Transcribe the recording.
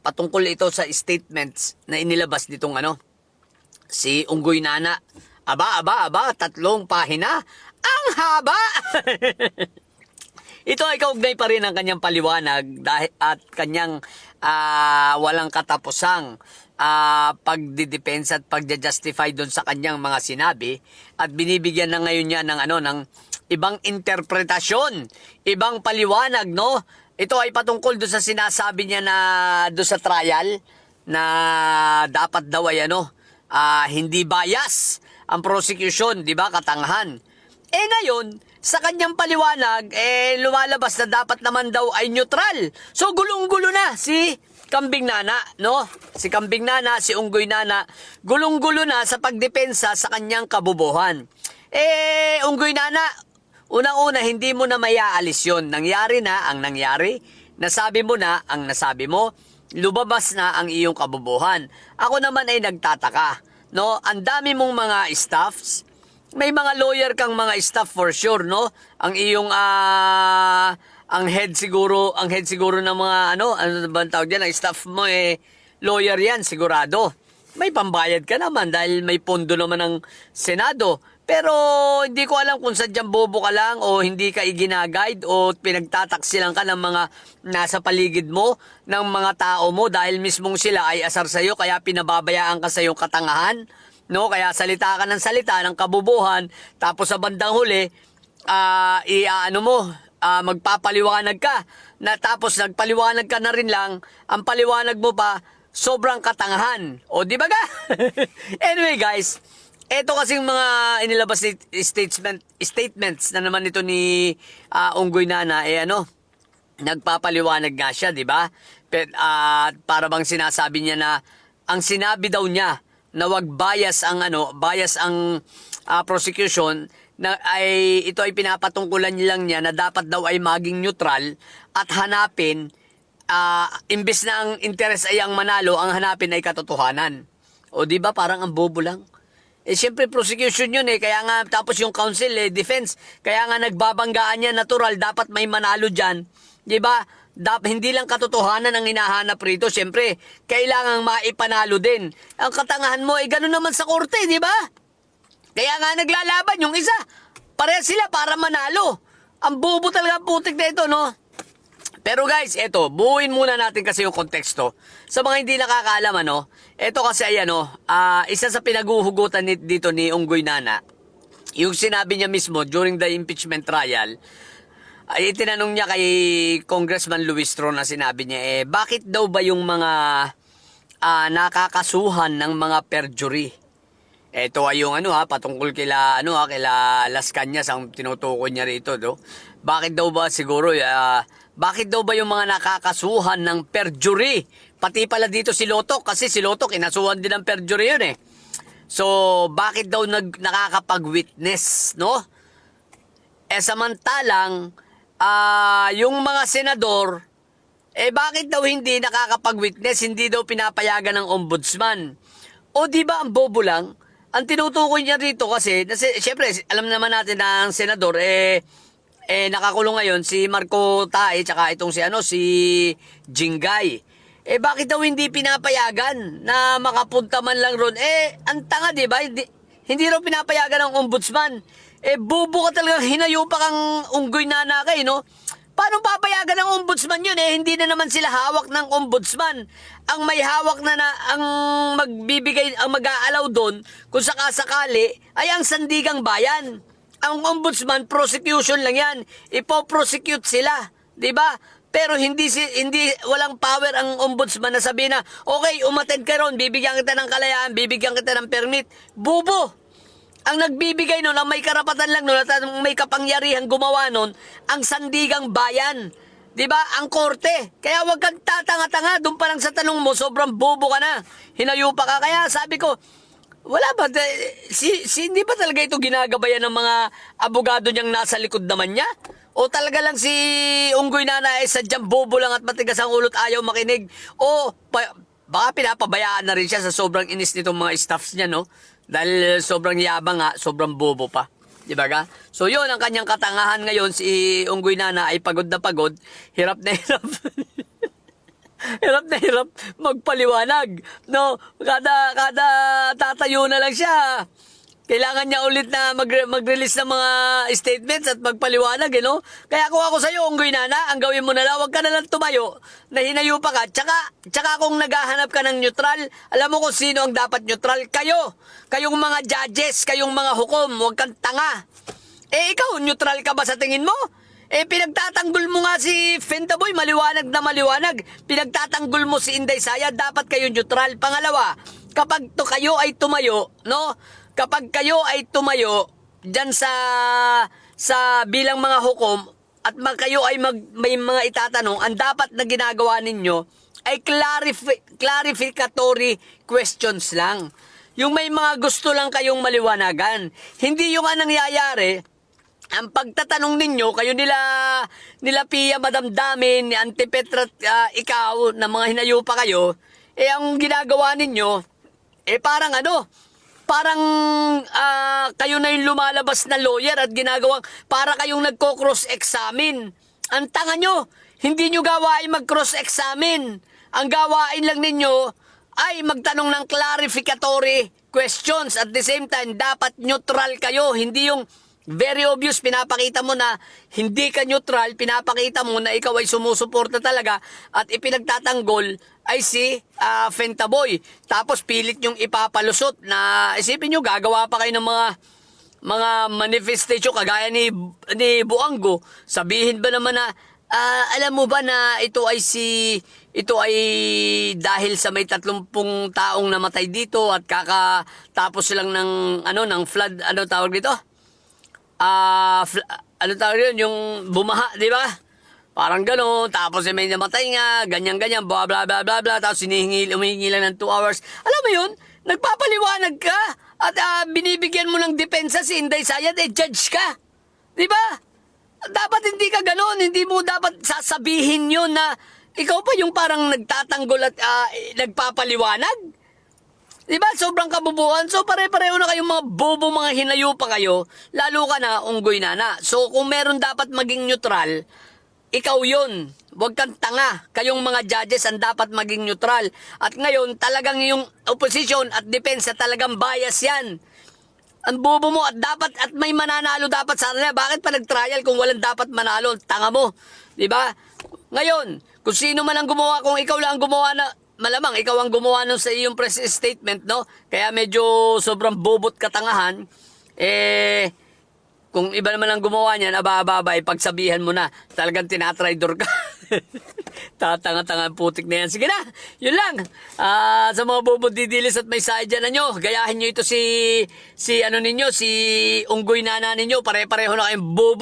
patungkol ito sa statements na inilabas nitong si Unggoy Nana. Aba, 3 pahina. Ang haba! Ito ay kaugnay pa rin ang kanyang paliwanag at kanyang walang katapusang pagdidepensa at pagja-justify doon sa kanyang mga sinabi, at binibigyan na ngayon niya ng ibang interpretasyon, ibang paliwanag, no? Ito ay patungkol doon sa sinasabi niya na doon sa trial na dapat daw ay hindi bias ang prosecution, di ba? Katangahan. Ngayon, sa kanyang paliwanag, lumalabas na dapat naman daw ay neutral. So, gulong-gulo na si Kambing Nana, no? Si Kambing Nana, si Unggoy Nana, gulong-gulo na sa pagdepensa sa kanyang kabubuhan. Unggoy Nana, unang-una, hindi mo na mayaalis yun. Nangyari na ang nangyari. Nasabi mo na ang nasabi mo. Lumabas na ang iyong kabubuhan. Ako naman ay nagtataka, no? Ang dami mong mga staffs. May mga lawyer kang mga staff for sure, no? Ang iyong ang head siguro ng mga ano ba ang tawag diyan, ang staff mo lawyer yan sigurado. May pambayad ka naman dahil may pondo naman ng Senado. Pero hindi ko alam kung sadyang bobo ka lang o hindi ka iginaguide o pinagtataksilan ka ng mga nasa paligid mo, ng mga tao mo dahil mismong sila ay asar sa'yo kaya pinababayaan ka sa iyong katangahan. No, kaya salita ka ng salita ng kabubuhan, tapos sa bandang huli, magpapaliwanag ka. Tapos nagpaliwanag ka na rin lang, ang paliwanag mo pa, sobrang katangahan. O, di ba ga? Anyway guys, eto kasing mga inilabas statements na naman ito ni Unggoy Nana, nagpapaliwanag nga siya, di ba? Para bang sinasabi niya na, ang sinabi daw niya, na wag bias ang prosecution na ito ay pinapatungkulan lang niya na dapat daw ay maging neutral at hanapin imbes na ang interes ay ang manalo, ang hanapin ay katotohanan. O di ba parang ang bobo lang? Siyempre prosecution yun kaya nga tapos yung counsel defense, kaya nga nagbabanggaan niya natural dapat may manalo diyan. Di ba? Hindi lang katotohanan ang hinahanap rito. Siyempre, kailangang maipanalo din. Ang katangahan mo, gano'n naman sa korte, di ba? Kaya nga naglalaban yung isa. Pareha sila para manalo. Ang bobo talaga putik na ito, no? Pero guys, eto, buuin muna natin kasi yung konteksto. Sa mga hindi nakakaalam, eto kasi ay isa sa pinaguhugutan dito ni Unggoy Nana, yung sinabi niya mismo during the impeachment trial, ay tinanong niya kay Congressman Luis Tro na sinabi niya, bakit daw ba yung mga nakakasuhan ng mga perjury? Ito ay yung patungkol kila Las Cañas ang tinutukoy niya rito, do. Bakit daw ba siguro bakit daw ba yung mga nakakasuhan ng perjury? Pati pala dito si Lotok, kasi si Lotok kinasuhan din ng perjury yun So, bakit daw nakakapag-witness, no? Samantalang yung mga senador, bakit daw hindi nakakapag-witness, hindi daw pinapayagan ng ombudsman? O di ba ang bobo lang? Ang tinutukoy niya rito kasi syempre, alam naman natin na ang senador, nakakulong ngayon si Marco Tae, tsaka itong si Jingay. Bakit daw hindi pinapayagan na makapunta man lang ron? Ang tanga, di ba? Hindi raw pinapayagan ng ombudsman. Bobo ka talaga, hinayupak ang Unggoy Nana no? Paano papayagan ng ombudsman yun? Hindi na naman sila hawak ng ombudsman. Ang may hawak na ang magbibigay, ang mag-aalaw doon, kung sakasakali, ay ang sandigang bayan. Ang ombudsman, prosecution lang yan. Ipo-prosecute sila. Diba? Pero hindi walang power ang ombudsman na sabihin na, okay, umattend ka ron, bibigyan kita ng kalayaan, bibigyan kita ng permit. Bubo! Ang nagbibigay nun, ang may karapatan lang nun, at ang may kapangyarihan gumawa nun, ang sandigang bayan. Diba? Ang korte. Kaya wag kang tatanga-tanga. Doon pa lang sa tanong mo, sobrang bobo ka na. Hinayupa ka. Kaya sabi ko, wala ba? Hindi ba talaga ito ginagabayan ng mga abogado niyang nasa likod naman niya? O talaga lang si Unggoy Nana sadyang bobo lang at matigas ang ulot, ayaw makinig? O baka pinapabayaan na rin siya sa sobrang inis nitong mga staffs niya, no? Dahil sobrang yabang sobrang bobo pa. Diba ka? So yun ang kanyang katangahan ngayon, si Unggoy Nana ay pagod na pagod, hirap na hirap. hirap na hirap magpaliwanag. No, kada tatayo na lang siya. Kailangan niya ulit na mag-release ng mga statements at magpaliwanag, no? Kaya kung ako sa'yo, Unggoy Nana, ang gawin mo na lang, huwag ka na lang tumayo, na hinayo pa ka. Tsaka kung naghahanap ka ng neutral, alam mo kung sino ang dapat neutral? Kayo! Kayong mga judges, kayong mga hukom, huwag kang tanga. Ikaw, neutral ka ba sa tingin mo? Pinagtatanggol mo nga si Fentaboy, maliwanag na maliwanag. Pinagtatanggol mo si Inday Saya, dapat kayo neutral. Pangalawa, kapag kayo ay tumayo, no? Kapag kayo ay tumayo dyan sa bilang mga hukom at kayo ay may mga itatanong, ang dapat na ginagawa ninyo ay clarificatory questions lang. Yung may mga gusto lang kayong maliwanagan. Hindi yung anong nangyayari, ang pagtatanong ninyo, kayo nila Pia Madamdamin, ni Auntie Petra, ikaw, na mga hinayo pa kayo, ang ginagawa ninyo, parang kayo na yung lumalabas na lawyer at ginagawang para kayong nagko-cross-examine. Ang tanga nyo, hindi nyo gawain mag-cross-examine. Ang gawain lang ninyo ay magtanong ng clarificatory questions. At the same time, dapat neutral kayo. Hindi yung very obvious, pinapakita mo na hindi ka neutral, pinapakita mo na ikaw ay sumusuporta talaga at ipinagtatanggol ay si Fentaboy. Tapos pilit yung ipapalusot na isipin nyo, gagawa pa kayo ng mga manifestation kagaya ni Buanggo. Sabihin ba naman na alam mo ba na ito ay dahil sa may 30 taong namatay dito at kakatapos lang ng flood, tawag dito? Ano tawag yun? Yung bumaha, di ba? Parang gano'n. Tapos may namatay nga, ganyan-ganyan, blah, blah, blah, blah, blah. Tapos umihingi lang ng 2 hours. Alam mo yun? Nagpapaliwanag ka at binibigyan mo ng depensa si Inday Sayad, judge ka. Di ba? Dapat hindi ka gano'n. Hindi mo dapat sasabihin yun na ikaw pa yung parang nagtatanggol at nagpapaliwanag. Diba? Sobrang kabubuhan. So, pare-pareho na kayong mga bobo, mga hinayo pa kayo. Lalo ka na, Unggoy Nana. So, kung meron dapat maging neutral, ikaw yun. Huwag kang tanga. Kayong mga judges ang dapat maging neutral. At ngayon, talagang yung opposition at depensa talagang bias yan. Ang bobo mo at may mananalo dapat sa kanila. Bakit pa nag-trial kung walang dapat manalo? Tanga mo. Diba? Ngayon, kung sino man ang gumawa, kung ikaw lang ang gumawa na, malamang ikaw ang gumawa nun sa iyong press statement, no? Kaya medyo sobrang bobot katangahan. Kung iba naman ang gumawa niyan, aba-ababay, pagsabihan mo na, talagang tinatraidor ka. Tatanga-tanga putik na yan. Sige na, yun lang. Sa mga bobot didilis at may side dyan na nyo, gayahin nyo ito si Unggoy Nana ninyo, pare-pareho na kayong bobo.